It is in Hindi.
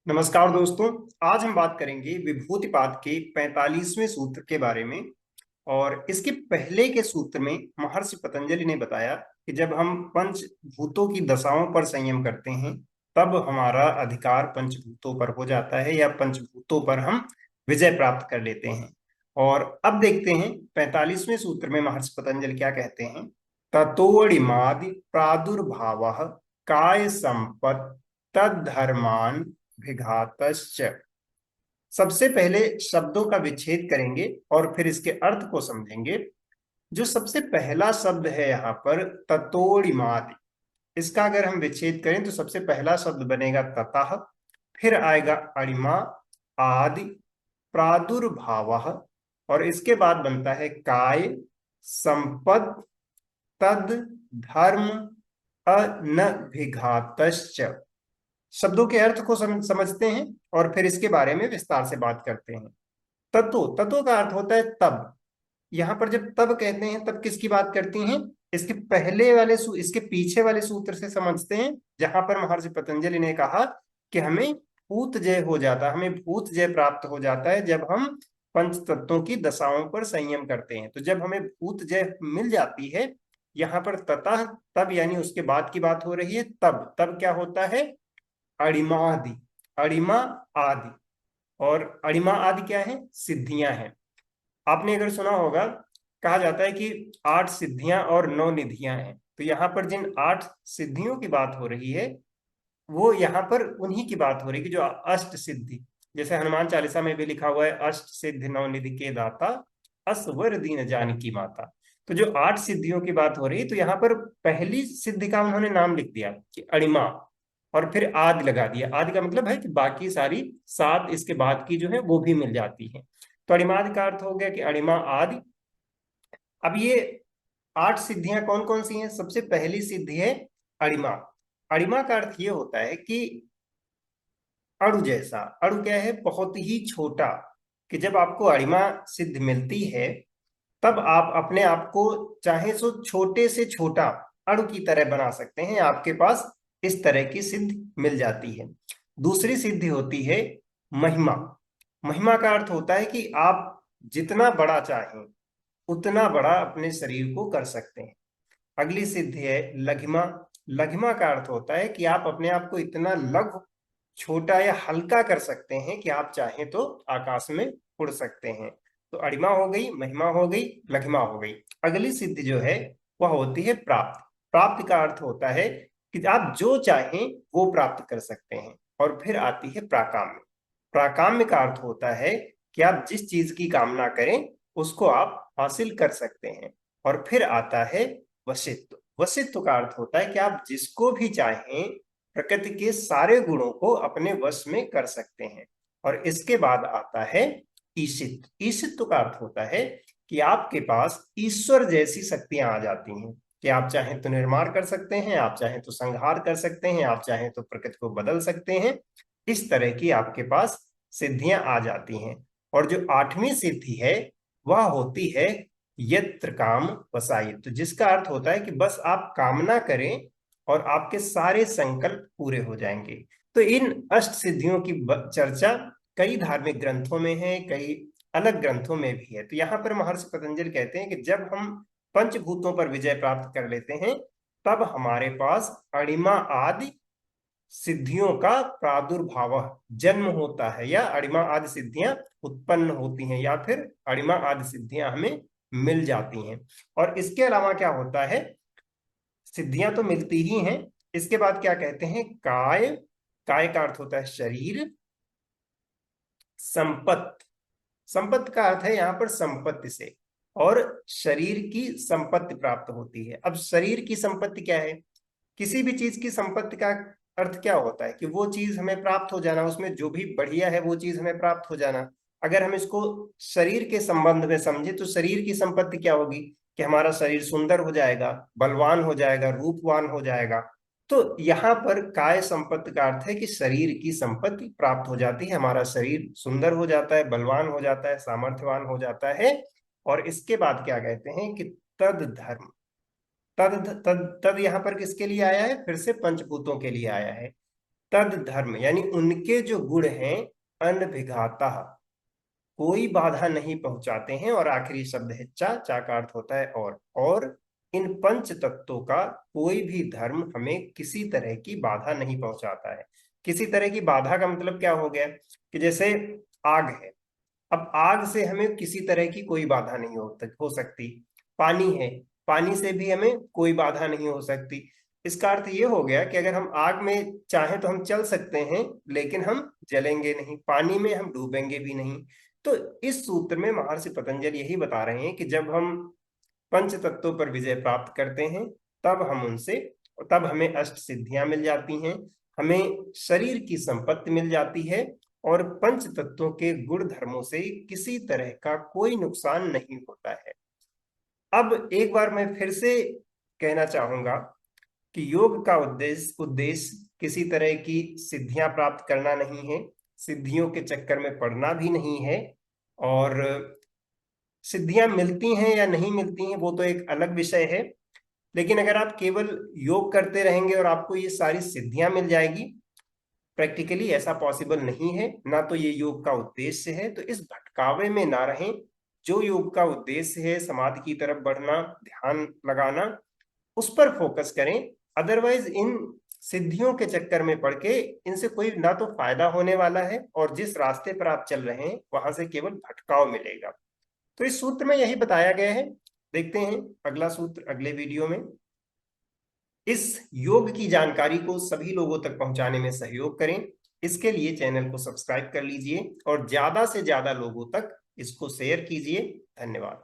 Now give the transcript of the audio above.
नमस्कार दोस्तों। आज हम बात करेंगे विभूतिपाद के 45वें सूत्र के बारे में। और इसके पहले के सूत्र में महर्षि पतंजलि ने बताया कि जब हम पंचभूतों की दशाओं पर संयम करते हैं तब हमारा अधिकार पंचभूतों पर हो जाता है या पंचभूतों पर हम विजय प्राप्त कर लेते हैं। और अब देखते हैं 45वें सूत्र में महर्षि पतंजलि क्या कहते हैं। ततोड़िमादि प्रादुर्भाव काय संपत् तद्धर्मान विघातश्च। सबसे पहले शब्दों का विच्छेद करेंगे और फिर इसके अर्थ को समझेंगे। जो सबसे पहला शब्द है यहाँ पर ततोड़िमादि, इसका अगर हम विच्छेद करें तो सबसे पहला शब्द बनेगा ततः, फिर आएगा अणिमा, आदि, प्रादुर्भाव, और इसके बाद बनता है काय, संपद, तद, धर्म, अनभिघातश्च। शब्दों के अर्थ को समझते हैं और फिर इसके बारे में विस्तार से बात करते हैं। तत्व तत्व का अर्थ होता है तब। यहाँ पर जब तब कहते हैं तब किसकी बात करती हैं? इसके पहले वाले इसके पीछे वाले सूत्र से समझते हैं, जहां पर महर्षि पतंजलि ने कहा कि हमें भूत जय हो जाता है, हमें भूत जय प्राप्त हो जाता है जब हम पंच तत्वों की दशाओं पर संयम करते हैं। तो जब हमें भूत जय मिल जाती है, यहाँ पर ततः तब यानी उसके बाद की बात हो रही है। तब तब क्या होता है? अणिमा आदि, अणिमा आदि। और अणिमा आदि क्या है? सिद्धियां हैं। आपने अगर सुना होगा, कहा जाता है कि 8 सिद्धियां और 9 निधियां हैं। तो यहाँ पर जिन 8 सिद्धियों की बात हो रही है वो यहाँ पर उन्हीं की बात हो रही है कि जो अष्ट सिद्धि, जैसे हनुमान चालीसा में भी लिखा हुआ है, अष्ट सिद्धि नौ निधि के दाता, असवर दीन जानकी माता। तो जो 8 सिद्धियों की बात हो रही है, तो यहाँ पर पहली सिद्धि का उन्होंने नाम लिख दिया कि अणिमा, और फिर आदि लगा दिया। आदि का मतलब है कि बाकी सारी 7 इसके बाद की जो है वो भी मिल जाती है। तो अणिमादि का अर्थ हो गया कि अणिमा आदि। अब ये 8 सिद्धियां कौन कौन सी हैं? सबसे पहली सिद्धि है अणिमा। अणिमा का अर्थ ये होता है कि अणु जैसा। अणु क्या है? बहुत ही छोटा। कि जब आपको अणिमा सिद्ध मिलती है तब आप अपने आप को चाहे सो छोटे से छोटा अणु की तरह बना सकते हैं। आपके पास इस तरह की सिद्धि मिल जाती है। दूसरी सिद्धि होती है महिमा। महिमा का अर्थ होता है कि आप जितना बड़ा चाहें उतना बड़ा अपने शरीर को कर सकते हैं। अगली सिद्धि है लघिमा। लघिमा का अर्थ होता है कि आप अपने आप को इतना लघु, छोटा या हल्का कर सकते हैं कि आप चाहें तो आकाश में उड़ सकते हैं। तो अणिमा हो गई, महिमा हो गई, लघिमा हो गई। अगली सिद्धि जो है वह होती है प्राप्त। प्राप्त का अर्थ होता है कि आप जो चाहें वो प्राप्त कर सकते हैं। और फिर आती है प्राकाम्य। प्राकाम्य का अर्थ होता है कि आप जिस चीज की कामना करें उसको आप हासिल कर सकते हैं। और फिर आता है वशित्व। वशित्व का अर्थ होता है कि आप जिसको भी चाहें प्रकृति के सारे गुणों को अपने वश में कर सकते हैं। और इसके बाद आता है ईशित्व। ईशित्व का अर्थ होता है कि आपके पास ईश्वर जैसी शक्तियां आ जाती हैं कि आप चाहें तो निर्माण कर सकते हैं, आप चाहें तो संहार कर सकते हैं, आप चाहें तो प्रकृति को बदल सकते हैं। इस तरह की आपके पास सिद्धियां आ जाती हैं। और जो 8वीं सिद्धि है वह होती है यत्र काम वसाई। तो जिसका अर्थ होता है कि बस आप कामना करें और आपके सारे संकल्प पूरे हो जाएंगे। तो इन अष्ट सिद्धियों की चर्चा कई धार्मिक ग्रंथों में है, कई अलग ग्रंथों में भी है। तो यहाँ पर महर्षि पतंजलि कहते हैं कि जब हम पंचभूतों पर विजय प्राप्त कर लेते हैं तब हमारे पास अणिमा आदि सिद्धियों का प्रादुर्भाव, जन्म होता है, या अणिमा आदि सिद्धियां उत्पन्न होती हैं, या फिर अणिमा आदि सिद्धियां हमें मिल जाती हैं। और इसके अलावा क्या होता है? सिद्धियां तो मिलती ही हैं, इसके बाद क्या कहते हैं? काय। काय का अर्थ होता है शरीर। संपत्ति। संपत्ति का अर्थ है यहाँ पर संपत्ति से, और शरीर की संपत्ति प्राप्त होती है। अब शरीर की संपत्ति क्या है? किसी भी चीज की संपत्ति का अर्थ क्या होता है? कि वो चीज हमें प्राप्त हो जाना, उसमें जो भी बढ़िया है वो चीज हमें प्राप्त हो जाना। अगर हम इसको शरीर के संबंध में समझे तो शरीर की संपत्ति क्या होगी? कि हमारा शरीर सुंदर हो जाएगा, बलवान हो जाएगा, रूपवान हो जाएगा। तो यहाँ पर काय संपत्ति का अर्थ है कि शरीर की संपत्ति प्राप्त हो जाती है, हमारा शरीर सुंदर हो जाता है, बलवान हो जाता है, सामर्थ्यवान हो जाता है। और इसके बाद क्या कहते हैं? कि तद धर्म। तद तद तद यहाँ पर किसके लिए आया है? फिर से पंचभूतों के लिए आया है। तद धर्म, यानी उनके जो गुण हैं, अनभिघाता, कोई बाधा नहीं पहुंचाते हैं। और आखिरी शब्द है चा, चा का अर्थ होता है और इन पंच तत्वों का कोई भी धर्म हमें किसी तरह की बाधा नहीं पहुंचाता है। किसी तरह की बाधा का मतलब क्या हो गया कि जैसे आग है, अब आग से हमें किसी तरह की कोई बाधा नहीं हो सकती। पानी है, पानी से भी हमें कोई बाधा नहीं हो सकती। इसका अर्थ ये हो गया कि अगर हम आग में चाहें तो हम चल सकते हैं, लेकिन हम जलेंगे नहीं, पानी में हम डूबेंगे भी नहीं। तो इस सूत्र में महर्षि पतंजलि यही बता रहे हैं कि जब हम पंच तत्वों पर विजय प्राप्त करते हैं, तब हम उनसे, तब हमें अष्ट सिद्धियां मिल जाती हैं, हमें शरीर की संपत्ति मिल जाती है, और पंच तत्वों के गुण धर्मों से किसी तरह का कोई नुकसान नहीं होता है। अब एक बार मैं फिर से कहना चाहूंगा कि योग का उद्देश्य किसी तरह की सिद्धियां प्राप्त करना नहीं है, सिद्धियों के चक्कर में पड़ना भी नहीं है। और सिद्धियां मिलती हैं या नहीं मिलती हैं वो तो एक अलग विषय है, लेकिन अगर आप केवल योग करते रहेंगे और आपको ये सारी सिद्धियां मिल जाएगी, प्रैक्टिकली ऐसा पॉसिबल नहीं है, ना तो ये योग का उद्देश्य है। तो इस भटकावे में ना रहें। जो योग का उद्देश्य है, समाधि की तरफ बढ़ना, ध्यान लगाना, उस पर फोकस करें। अदरवाइज इन सिद्धियों के चक्कर में पड़ के इनसे कोई ना तो फायदा होने वाला है, और जिस रास्ते पर आप चल रहे हैं वहां से केवल भटकाव मिलेगा। तो इस सूत्र में यही बताया गया है। देखते हैं अगला सूत्र अगले वीडियो में। इस योग की जानकारी को सभी लोगों तक पहुंचाने में सहयोग करें। इसके लिए चैनल को सब्सक्राइब कर लीजिए और ज्यादा से ज्यादा लोगों तक इसको शेयर कीजिए। धन्यवाद।